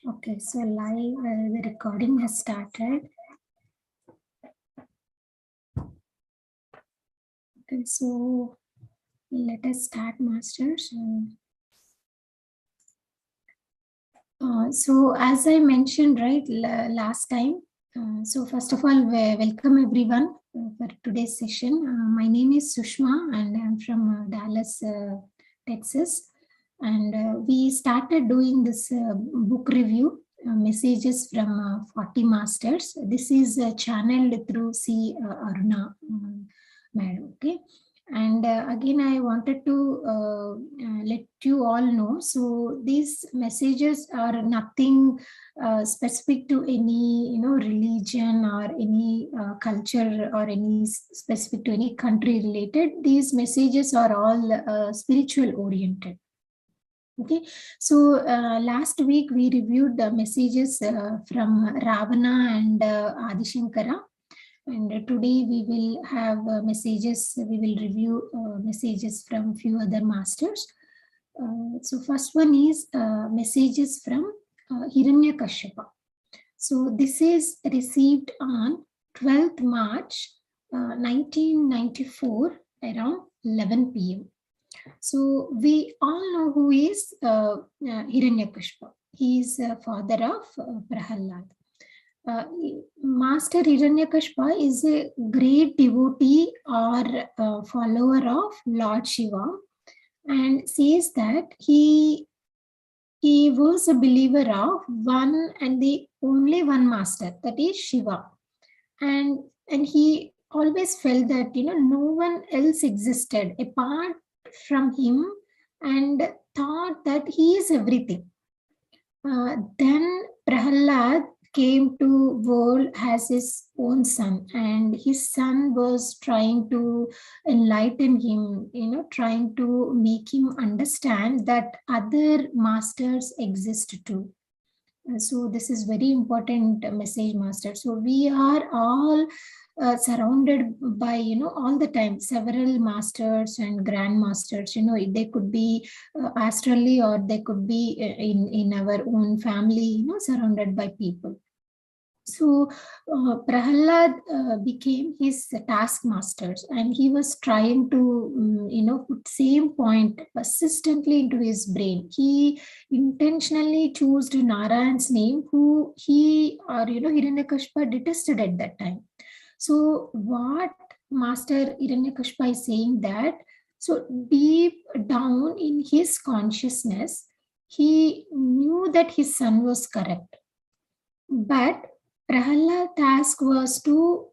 Okay, so live, the recording has started. Okay, so let us start, masters. So as I mentioned, right, last time. So first of all, welcome everyone for today's session. My name is Sushma and I'm from Dallas, Texas. And we started doing this book review, messages from 40 masters. This is channeled through C. Aruna, madam. Okay. And again, I wanted to let you all know. So these messages are nothing specific to any, religion or any culture or any specific to any country related. These messages are all spiritual oriented. Okay, so last week we reviewed the messages from Ravana and Adishankara. And today we will have messages, we will review messages from few other masters. So first one is messages from Hiranyakashyapa. So this is received on 12th March 1994 around 11 p.m. So we all know who is Hiranyakushba. He is father of Prahalad. Master Hiranyakashpa is a great devotee or follower of Lord Shiva, and says that he was a believer of one and the only one master, that is Shiva, and he always felt that no one else existed apart from him, and thought that he is everything. Then Prahalad came to world as his own son, and his son was trying to enlighten him, trying to make him understand that other masters exist too. So this is very important message, master. So we are all surrounded by all the time several masters and grandmasters. They could be astrally, or they could be in our own family, surrounded by people. So Prahalad became his taskmasters, and he was trying to, put same point persistently into his brain. He intentionally chose Narayan's name, who he or Hiranyakashpa detested at that time. So what Master Hiranyakashpa is saying that, so deep down in his consciousness, he knew that his son was correct, but Prahalad task was to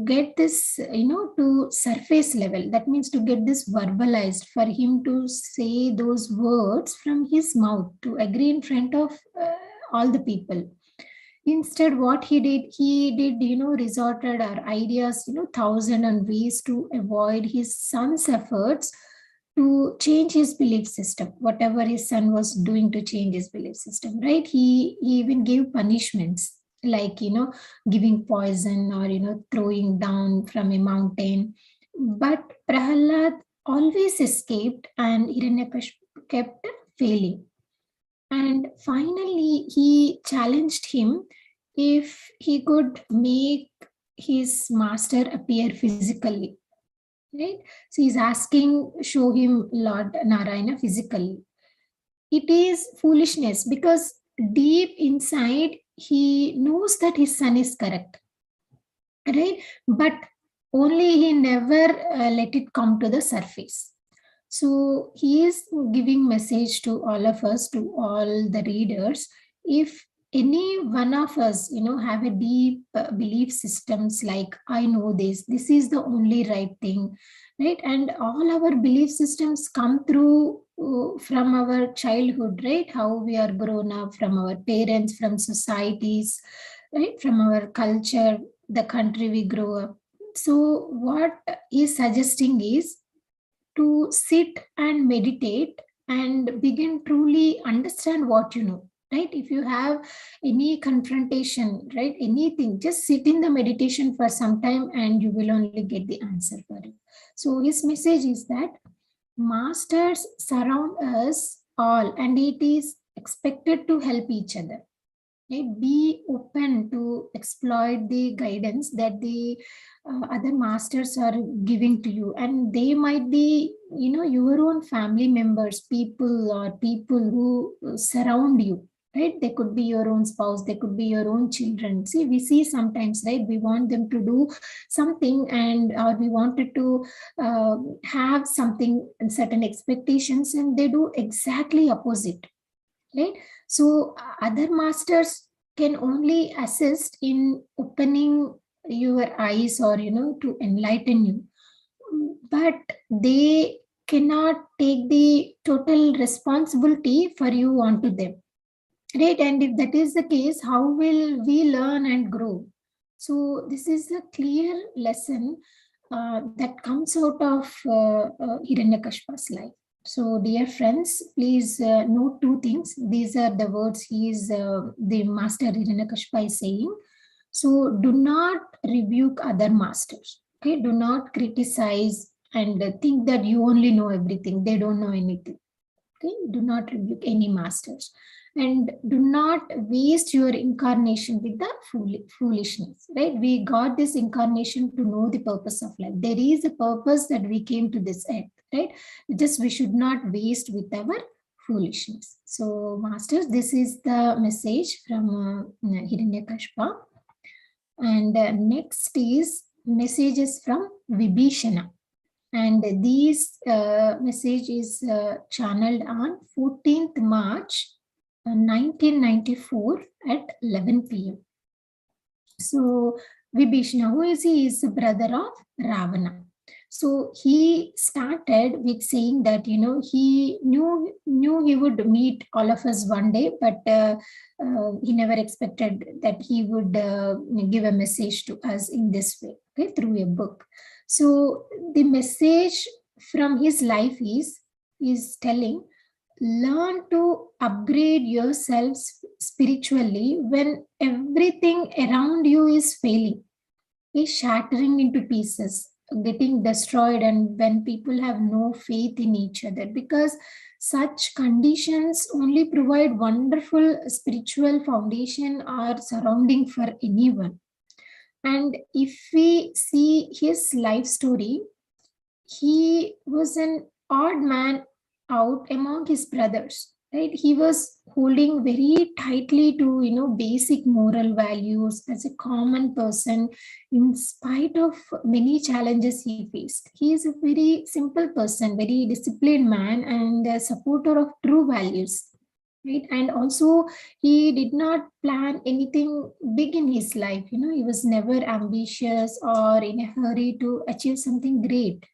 get this, to surface level. That means to get this verbalized, for him to say those words from his mouth, to agree in front of all the people. Instead, what he did, resorted or ideas, thousand and ways to avoid his son's efforts to change his belief system, whatever his son was doing to change his belief system, right? He even gave punishments, like giving poison, or throwing down from a mountain. But Prahalad always escaped, and Hiranyakashipu kept failing. And finally he challenged him if he could make his master appear physically, right? So he's asking, show him Lord Narayana physically. It is foolishness, because deep inside he knows that his son is correct, right? But only he never let it come to the surface. So he is giving message to all of us, to all the readers. If any one of us, have a deep belief systems, like I know this is the only right thing, right? And all our belief systems come through from our childhood, right? How we are grown up, from our parents, from societies, right? From our culture, the country we grow up. So what he's suggesting is to sit and meditate and begin truly understand what you know, right? If you have any confrontation, right, anything, just sit in the meditation for some time and you will only get the answer for it. So his message is that masters surround us all, and it is expected to help each other. right? Be open to exploit the guidance that the other masters are giving to you, and they might be, your own family members, people, or people who surround you, right? They could be your own spouse, they could be your own children. See, we see sometimes, right, we want them to do something, and or we wanted to have something and certain expectations, and they do exactly opposite, right? So other masters can only assist in opening your eyes, or to enlighten you, but they cannot take the total responsibility for you onto them, right? And if that is the case, how will we learn and grow? So this is a clear lesson that comes out of Hiranyakashpa's life. So, dear friends, please note two things. These are the words the master Hiranyakashpa is saying. So, do not rebuke other masters. Okay, do not criticize and think that you only know everything. They don't know anything. Okay, do not rebuke any masters, and do not waste your incarnation with the foolishness, right? We got this incarnation to know the purpose of life. There is a purpose that we came to this earth, right? Just we should not waste with our foolishness. So, masters, this is the message from Hiranyakashpa. And next is messages from Vibhishana. And these message is channeled on 14th March 1994 at 11 p.m. So Vibhishana, who is he? Is the brother of Ravana. So he started with saying that he knew he would meet all of us one day, but he never expected that he would give a message to us in this way, okay, through a book. So the message from his life is telling, learn to upgrade yourselves spiritually when everything around you is failing, is shattering into pieces, getting destroyed, and when people have no faith in each other, because such conditions only provide wonderful spiritual foundation or surrounding for anyone. And if we see his life story, he was an odd man out among his brothers, right? He was holding very tightly to basic moral values as a common person, in spite of many challenges he faced. He is a very simple person, very disciplined man, and a supporter of true values, right? And also, he did not plan anything big in his life. He was never ambitious or in a hurry to achieve something great.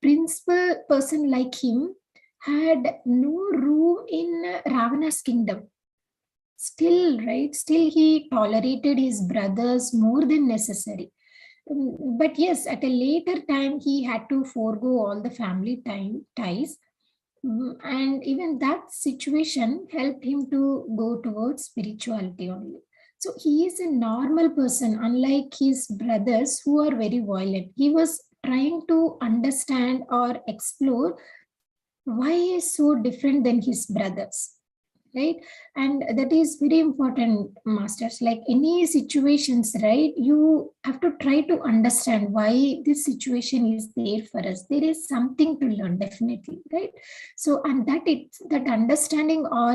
Principal person like him had no room in Ravana's kingdom. Still, right? Still, he tolerated his brothers more than necessary. But yes, at a later time, he had to forego all the family ties. And even that situation helped him to go towards spirituality only. So he is a normal person, unlike his brothers who are very violent. He was trying to understand or explore why he is so different than his brothers, right? And that is very important, masters. Like any situations, right, you have to try to understand why this situation is there for us. There is something to learn, definitely, right? So, and that understanding, or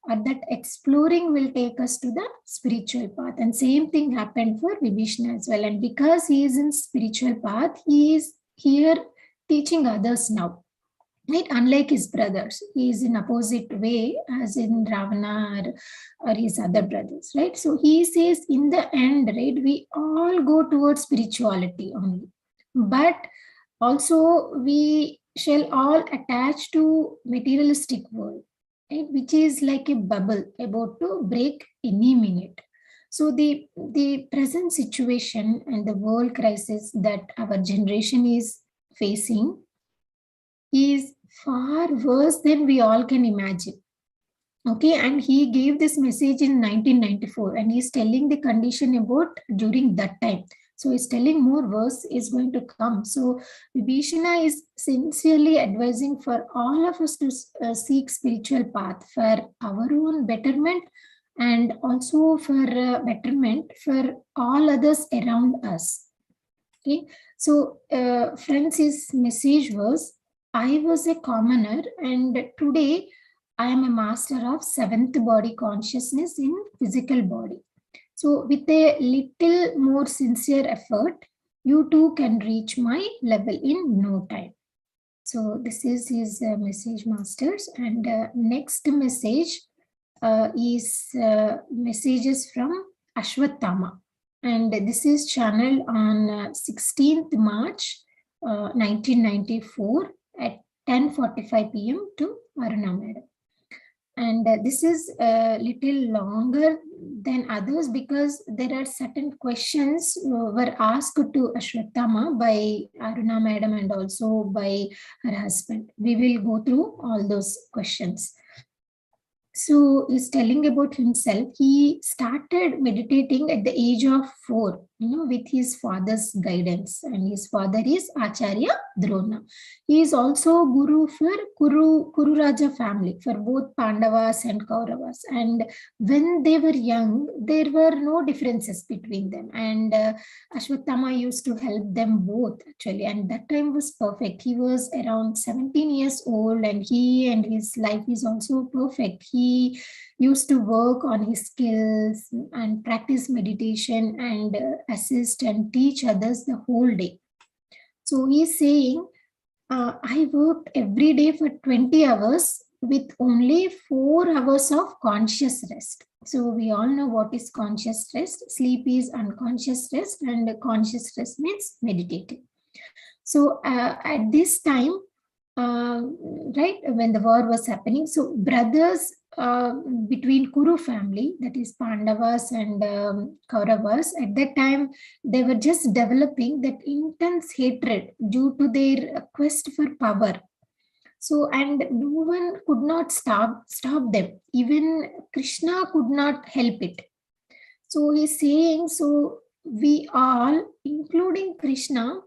that exploring will take us to the spiritual path. And same thing happened for Vibhishana as well. And because he is in spiritual path, he is here teaching others now, right? Unlike his brothers, he is in opposite way as in Ravana, or his other brothers, right? So he says, in the end, right, we all go towards spirituality only, but also we shall all attach to materialistic world, right, which is like a bubble about to break any minute. So the present situation and the world crisis that our generation is facing is far worse than we all can imagine. Okay, and he gave this message in 1994, and he's telling the condition about during that time. So he's telling more worse is going to come. So Vibhishana is sincerely advising for all of us to seek spiritual path for our own betterment and also for betterment for all others around us. Okay, so Francis' message was, I was a commoner and today I am a master of seventh body consciousness in physical body. So with a little more sincere effort, you too can reach my level in no time. So this is his message, masters. And next message is messages from Ashwathama. And this is channeled on 16th March 1994 at 10:45 p.m. to Aruna Madam. And this is a little longer than others because there are certain questions were asked to Ashwathama by Aruna Madam and also by her husband. We will go through all those questions. So he's telling about himself. He started meditating at the age of 4, with his father's guidance. And his father is Acharya Drona. He is also Guru for Kuru Raja family, for both Pandavas and Kauravas. And when they were young, there were no differences between them. And Ashwathama used to help them both actually. And that time was perfect. He was around 17 years old and he and his life is also perfect. He used to work on his skills and practice meditation and assist and teach others the whole day. So he's saying, I worked every day for 20 hours with only 4 hours of conscious rest. So we all know what is conscious rest. Sleep is unconscious rest and conscious rest means meditating. So at this time, right, when the war was happening, so brothers between Kuru family, that is Pandavas and Kauravas, at that time they were just developing that intense hatred due to their quest for power. So, and no one could not stop them. Even Krishna could not help it. So he's saying, so we all, including Krishna,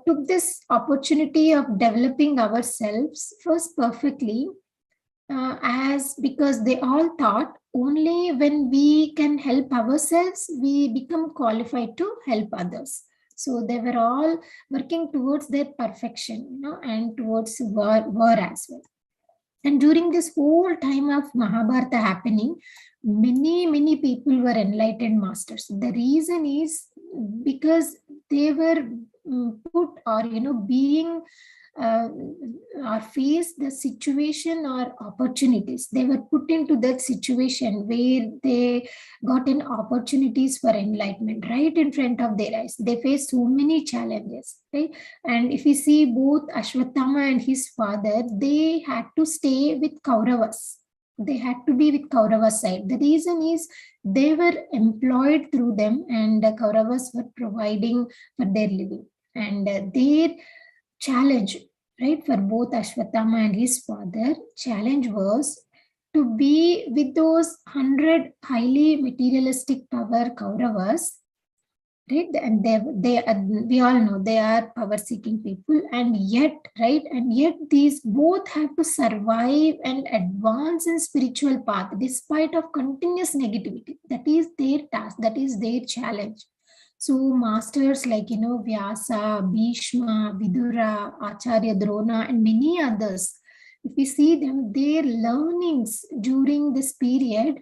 took this opportunity of developing ourselves first perfectly, as because they all thought only when we can help ourselves we become qualified to help others. So they were all working towards their perfection, and towards war as well. And during this whole time of Mahabharata happening, many people were enlightened masters. The reason is because they were put or being or face the situation or opportunities. They were put into that situation where they got an opportunities for enlightenment right in front of their eyes. They faced so many challenges, right? And if you see both Ashwathama and his father, they had to stay with Kauravas. They had to be with Kauravas side. The reason is they were employed through them and the Kauravas were providing for their living. And their challenge, right, for both Ashwathama and his father, challenge was to be with those 100 highly materialistic power Kauravas, right? And we all know they are power seeking people, and yet, right, and yet these both have to survive and advance in spiritual path despite of continuous negativity. That is their task, that is their challenge. So masters like, Vyasa, Bhishma, Vidura, Acharya Drona, and many others, if we see them, their learnings during this period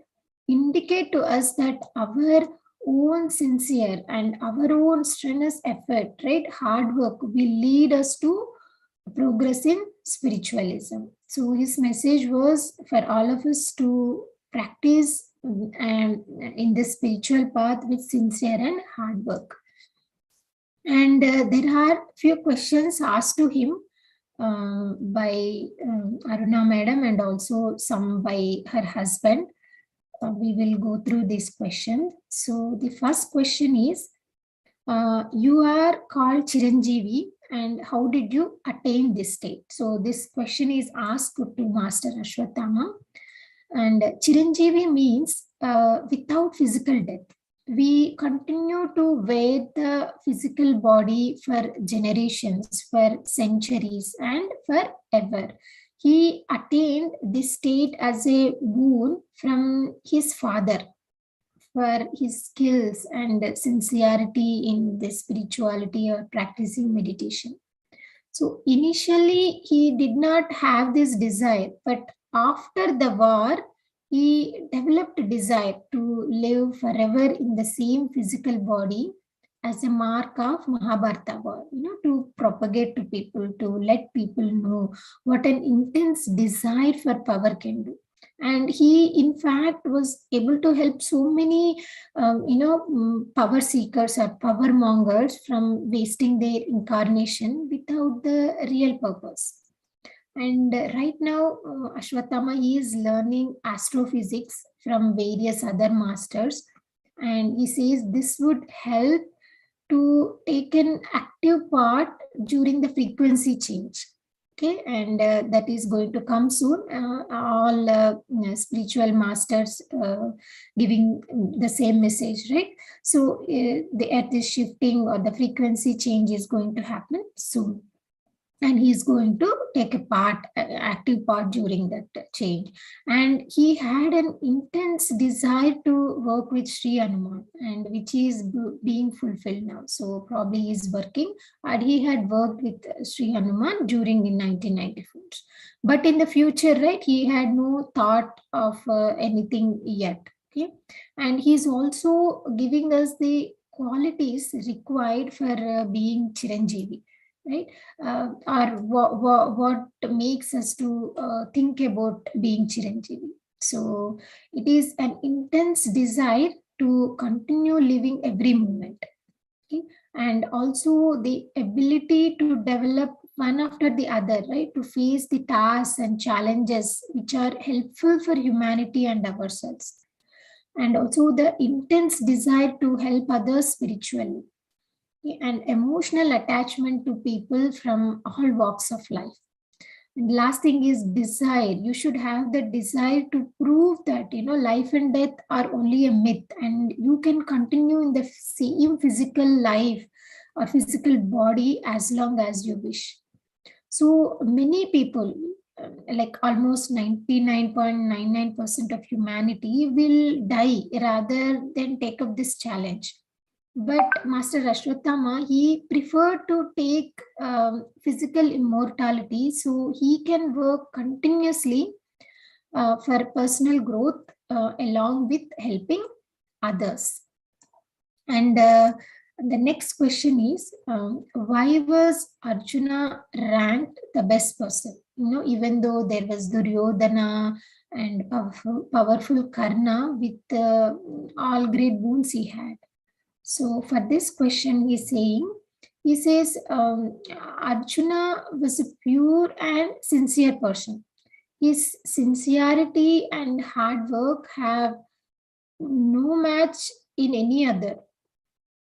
indicate to us that our own sincere and our own strenuous effort, right, hard work will lead us to progress in spiritualism. So his message was for all of us to practice in the spiritual path with sincere and hard work. And there are few questions asked to him by Aruna Madam and also some by her husband. We will go through this question. So the first question is, you are called Chiranjeevi and how did you attain this state? So this question is asked to Master Ashwathama. And Chiranjeevi means without physical death. We continue to wear the physical body for generations, for centuries, and forever. he attained this state as a boon from his father for his skills and sincerity in the spirituality or practicing meditation. So initially, he did not have this desire, but after the war, he developed a desire to live forever in the same physical body as a mark of Mahabharata war, to propagate to people, to let people know what an intense desire for power can do. And he, in fact, was able to help so many power seekers or power mongers from wasting their incarnation without the real purpose. And right now, Ashwathama, he is learning astrophysics from various other masters. And he says this would help to take an active part during the frequency change. Okay, and that is going to come soon. All spiritual masters giving the same message, right? So the earth is shifting, or the frequency change is going to happen soon, and he's going to take a part, active part during that change. And he had an intense desire to work with Sri Hanuman, and which is being fulfilled now. So probably he's working, and he had worked with Sri Hanuman during the 1994. But in the future, right, he had no thought of anything yet. Okay, and he's also giving us the qualities required for being Chiranjeevi, right? Or what makes us to think about being Chiranjeevi. So it is an intense desire to continue living every moment. Okay? And also the ability to develop one after the other, right? To face the tasks and challenges which are helpful for humanity and ourselves. And also the intense desire to help others spiritually, and emotional attachment to people from all walks of life. And last thing is desire. You should have the desire to prove that life and death are only a myth, and you can continue in the same physical life or physical body as long as you wish. So many people, like almost 99.99% of humanity, will die rather than take up this challenge. But Master Ashwathama, he preferred to take physical immortality so he can work continuously for personal growth along with helping others. And the next question is, why was Arjuna ranked the best person? Even though there was Duryodhana and powerful Karna with all great boons he had. So for this question, he says, Arjuna was a pure and sincere person. His sincerity and hard work have no match in any other.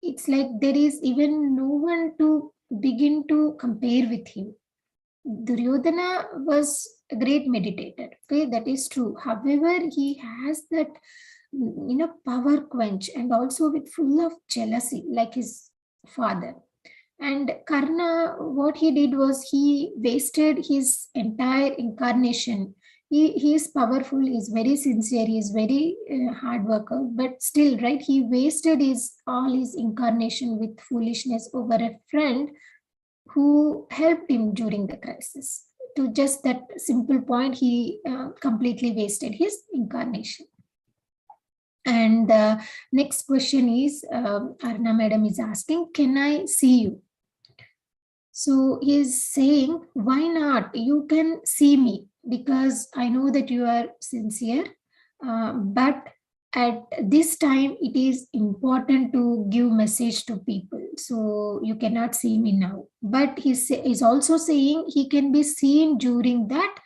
It's like there is even no one to begin to compare with him. Duryodhana was a great meditator. Okay, that is true. However, he has that power quench, and also with full of jealousy like his father. And Karna, what he did was he wasted his entire incarnation. He is powerful, he is very sincere, he is very hard worker, but still, right, he wasted all his incarnation with foolishness over a friend who helped him during the crisis. To just that simple point, he completely wasted his incarnation. And the next question is, Arna madam is asking, can I see you? So he's saying, why not? You can see me because I know that you are sincere. But at this time, it is important to give message to people. So you cannot see me now. But he's also saying he can be seen during that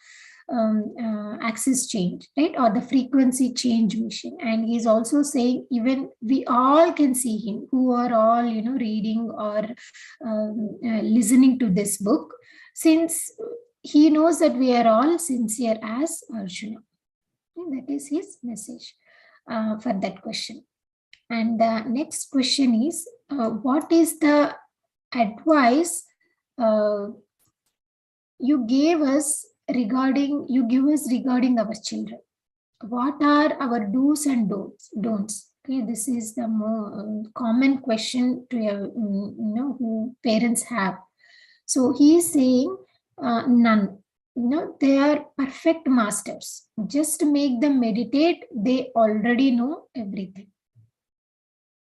axis change, right, or the frequency change mission. And he's also saying even we all can see him who are all reading or listening to this book, since he knows that we are all sincere as Arjuna. And that is his message for that question. And the next question is, what is the advice you gave us you give us regarding our children. What are our do's and don'ts? Okay, this is the more common question to who parents have. So he is saying none. They are perfect masters. Just make them meditate. They already know everything.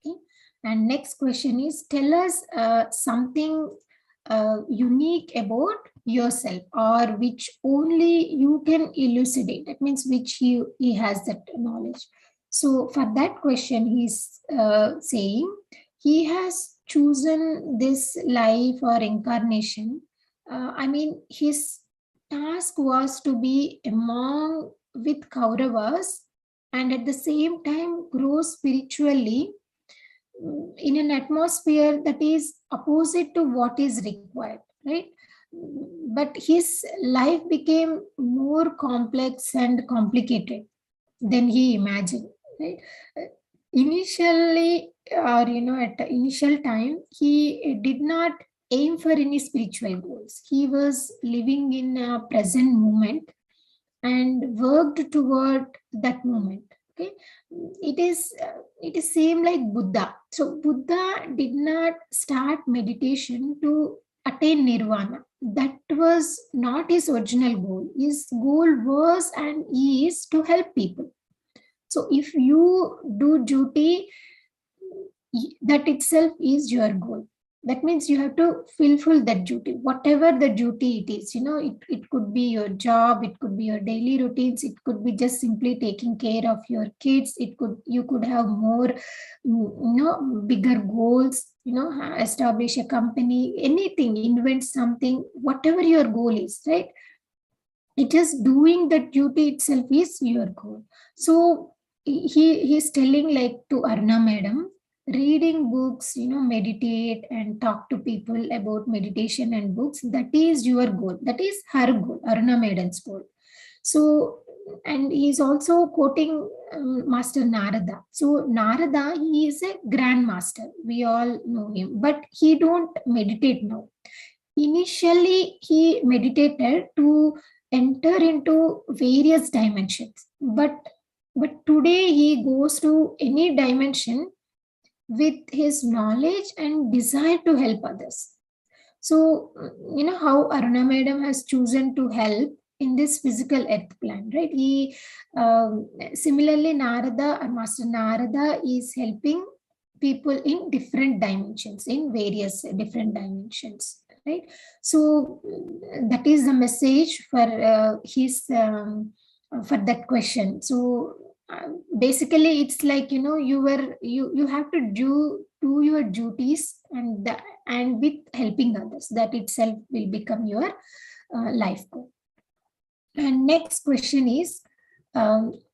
Okay. And next question is, tell us something unique about yourself, or which only you can elucidate. That means which he has that knowledge. So for that question, he's saying he has chosen this life or incarnation. His task was to be among with Kauravas and at the same time grow spiritually in an atmosphere that is opposite to what is required, right? But his life became more complex and complicated than he imagined, right? Initially, or at the initial time, he did not aim for any spiritual goals. He was living in a present moment and worked toward that moment. Okay, it is same like Buddha. So Buddha did not start meditation to attain nirvana. That was not his original goal. His goal was and is to help people. So if you do duty, that itself is your goal. That means you have to fulfill that duty, whatever the duty it is. It could be your job, it could be your daily routines, it could be just simply taking care of your kids. You could have more bigger goals, establish a company, anything, invent something, whatever your goal is, right? It is doing that duty itself is your goal. So he's telling, like, to Arna madam, reading books, meditate and talk to people about meditation and books, that is your goal. That is her goal, Arna madam's goal. So, and he's also quoting Master Narada. So Narada, he is a grand master. We all know him, but he don't meditate now. Initially, he meditated to enter into various dimensions, but today he goes to any dimension with his knowledge and desire to help others. So, how Aruna Madam has chosen to help in this physical earth plan, right? Similarly, Narada, Master Narada is helping people in different dimensions, in various different dimensions, right? So, that is the message for for that question. So, basically it's like, you have to do your duties, and with helping others, that itself will become your life goal. And next question is,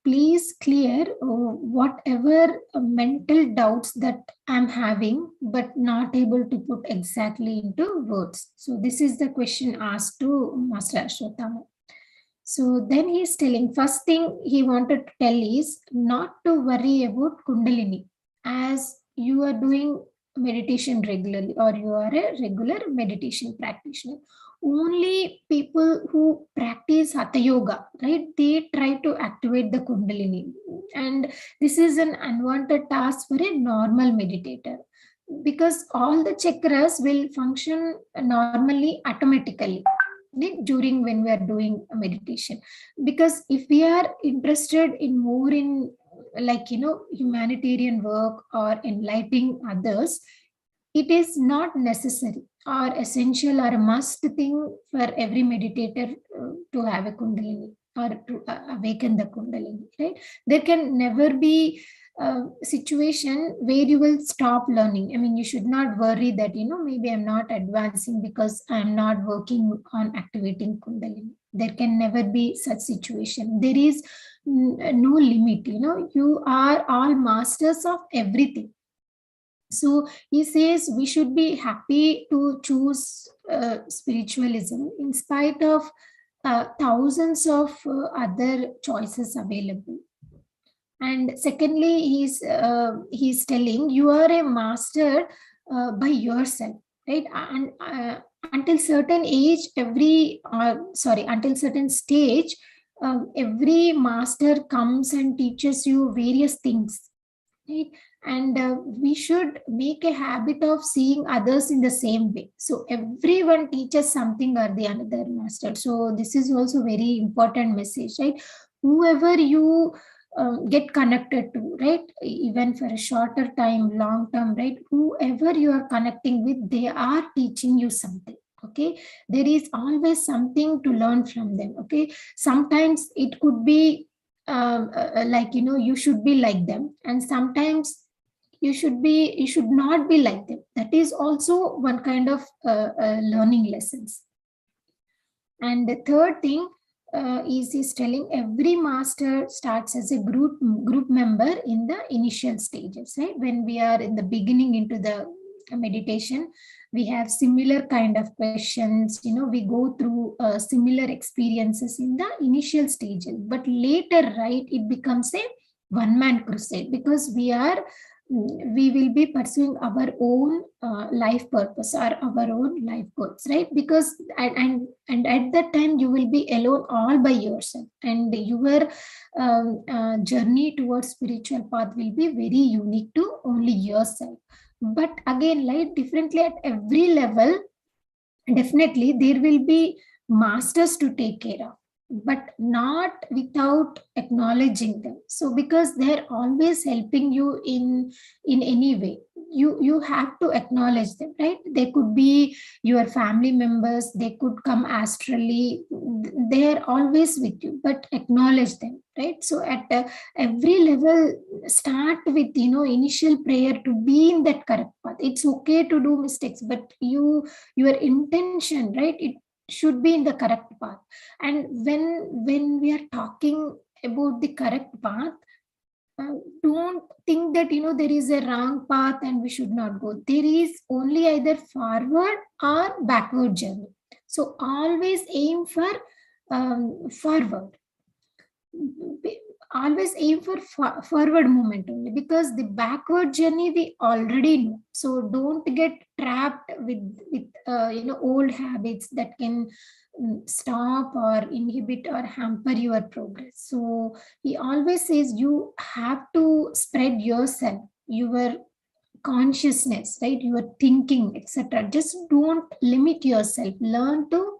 please clear whatever mental doubts that I'm having but not able to put exactly into words. So this is the question asked to Master Ashwathama. So then he's telling, first thing he wanted to tell is not to worry about Kundalini, as you are doing meditation regularly, or you are a regular meditation practitioner. Only people who practice Hatha Yoga, right, they try to activate the Kundalini. And this is an unwanted task for a normal meditator, because all the chakras will function normally automatically during when we are doing a meditation. Because if we are interested in more in, like, humanitarian work or enlightening others, it is not necessary or essential or a must thing for every meditator to have a Kundalini or to awaken the Kundalini, right? There can never be a situation where you will stop learning. I mean, you should not worry that, maybe I'm not advancing because I'm not working on activating Kundalini. There can never be such situation. There is no limit. You are all masters of everything. So he says we should be happy to choose spiritualism in spite of thousands of other choices available. And secondly, he's telling you are a master by yourself, right? And until certain age, until certain stage, every master comes and teaches you various things, right? And we should make a habit of seeing others in the same way. So everyone teaches something or the another master. So this is also very important message, right? Whoever you get connected to, right? Even for a shorter time, long term, right? Whoever you are connecting with, they are teaching you something. Okay, there is always something to learn from them. Okay, sometimes it could be like, you should be like them, and sometimes you should not be like them. That is also one kind of learning lessons. And the third thing is telling every master starts as a group member in the initial stages, right? When we are in the beginning into the meditation, we have similar kind of questions, we go through similar experiences in the initial stages, but later, right, it becomes a one man crusade, because we will be pursuing our own life purpose or our own life goals, right? Because and at that time you will be alone all by yourself, and your journey towards spiritual path will be very unique to only yourself. But again, like, differently at every level, definitely there will be masters to take care of, but not without acknowledging them. So because they're always helping you in any way, you have to acknowledge them, right? They could be your family members, they could come astrally, they're always with you, but acknowledge them, right? So at every level, start with, initial prayer to be in that correct path. It's okay to do mistakes, but your intention, right, it should be in the correct path. And when we are talking about the correct path, don't think that, there is a wrong path and we should not go. There is only either forward or backward journey. So always aim for forward. Always aim for forward movement only, because the backward journey we already know. So don't get trapped with old habits that can stop or inhibit or hamper your progress. So he always says you have to spread yourself, your consciousness, right, your thinking, etc. Just don't limit yourself, learn to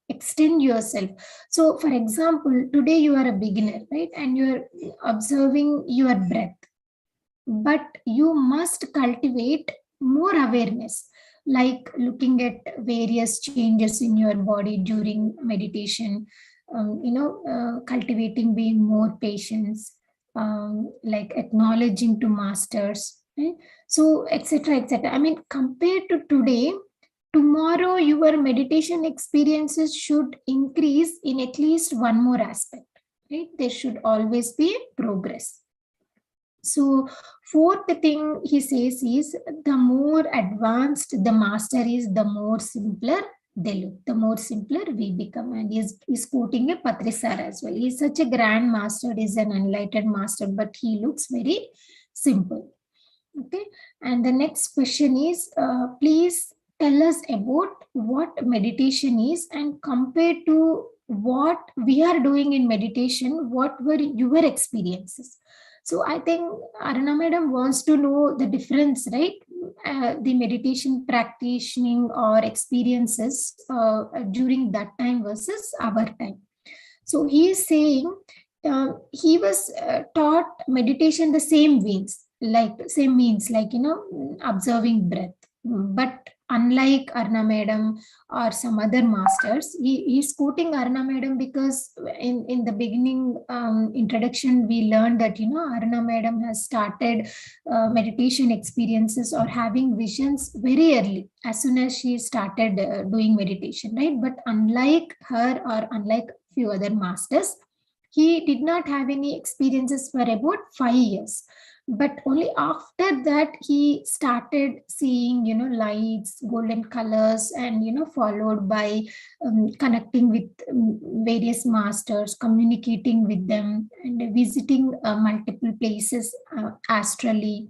extend yourself. So for example, today you are a beginner, right, and you're observing your breath, but you must cultivate more awareness, like looking at various changes in your body during meditation, cultivating being more patience, like acknowledging to masters, right? So etc etc. I mean, compared to today, tomorrow your meditation experiences should increase in at least one more aspect, right? There should always be progress. So fourth thing he says is, the more advanced the master is, the more simpler they look, the more simpler we become. And he's quoting a Patrisar as well. He's such a grand master, he's an enlightened master, but he looks very simple. Okay. And the next question is, please tell us about what meditation is, and compared to what we are doing in meditation, what were your experiences? So I think Aruna Madam wants to know the difference, right? The meditation practicing or experiences during that time versus our time. So he is saying he was taught meditation the same means, like observing breath. But unlike Arna Madam or some other masters, he's quoting Arna Madam because in the beginning introduction we learned that Arna Madam has started meditation experiences or having visions very early, as soon as she started doing meditation, right? But unlike her or unlike few other masters, he did not have any experiences for about 5 years. But only after that he started seeing lights, golden colors, and followed by connecting with various masters, communicating with them, and visiting multiple places astrally,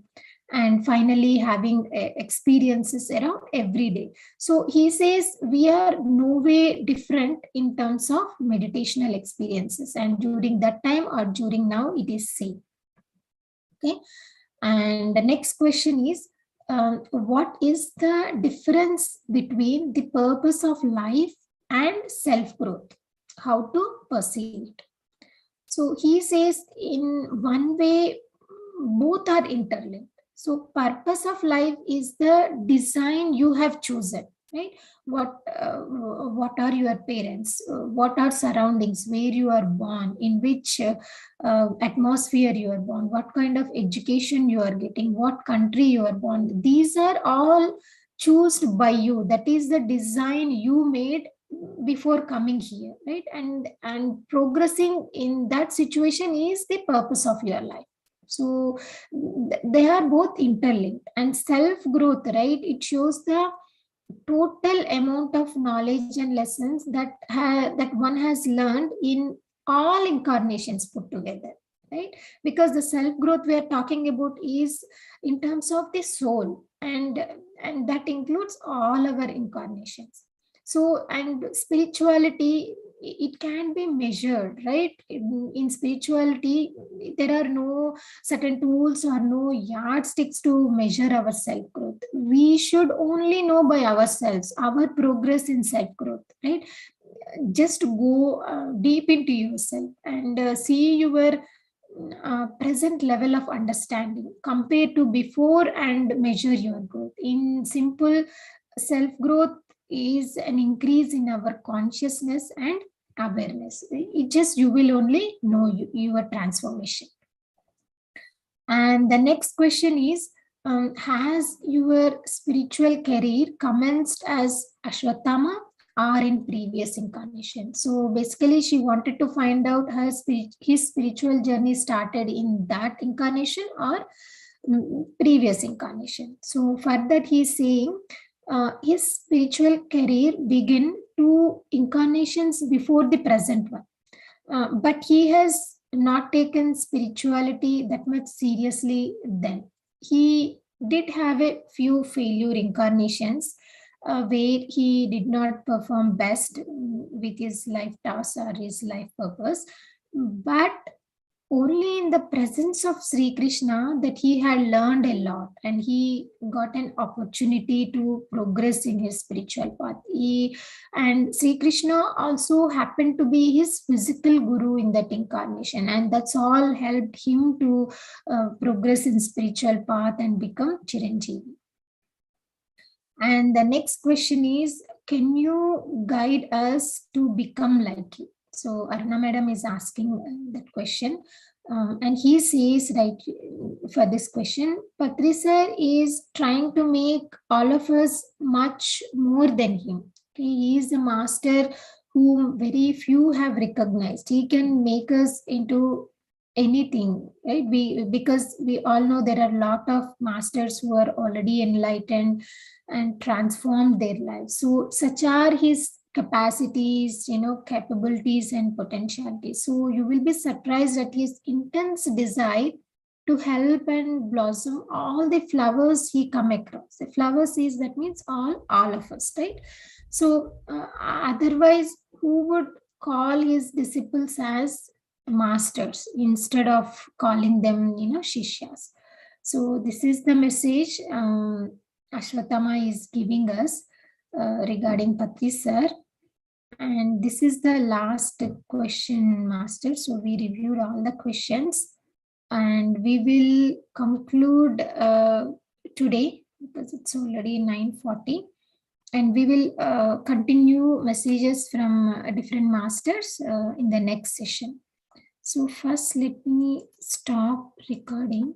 and finally having experiences around every day. So he says we are no way different in terms of meditational experiences, and during that time or during now it is same. Okay, and the next question is, what is the difference between the purpose of life and self-growth? How to perceive it? So he says in one way, both are interlinked. So purpose of life is the design you have chosen, right? What are your parents? What are surroundings? Where you are born? In which atmosphere you are born? What kind of education you are getting? What country you are born? These are all chosen by you. That is the design you made before coming here, right? And progressing in that situation is the purpose of your life. So they are both interlinked. And self growth, right, it shows the total amount of knowledge and lessons that one has learned in all incarnations put together, right? Because the self growth we are talking about is in terms of the soul, and that includes all our incarnations. So, and spirituality, it can be measured, right? In spirituality there are no certain tools or no yardsticks to measure our self growth. We should only know by ourselves our progress in self growth, right? Just go deep into yourself and see your present level of understanding compared to before, and measure your growth. In simple, self growth is an increase in our consciousness and awareness. It just, you will only know your transformation. And the next question is, has your spiritual career commenced as Ashwathama or in previous incarnation? So basically she wanted to find out his spiritual journey started in that incarnation or previous incarnation. So for that he's saying his spiritual career began 2 incarnations before the present one. But he has not taken spirituality that much seriously then. He did have a few failure incarnations where he did not perform best with his life task or his life purpose. But only in the presence of Sri Krishna that he had learned a lot, and he got an opportunity to progress in his spiritual path. And Sri Krishna also happened to be his physical guru in that incarnation, and that's all helped him to progress in spiritual path and become Chiranjeevi. And the next question is, can you guide us to become like you? So Aruna madam is asking that question. And he says, right, for this question, Patri sir is trying to make all of us much more than him. He is a master whom very few have recognized. He can make us into anything, right? Because we all know there are a lot of masters who are already enlightened and transformed their lives. So such are his capacities, capabilities and potentialities. So you will be surprised at his intense desire to help and blossom all the flowers he come across. The flowers is, that means all of us, right? So otherwise, who would call his disciples as masters instead of calling them, shishyas? So this is the message Ashwathama is giving us regarding Patri sir. And this is the last question, master. So we reviewed all the questions, and we will conclude today because it's already 9:40, and we will continue messages from different masters in the next session. So first, let me stop recording.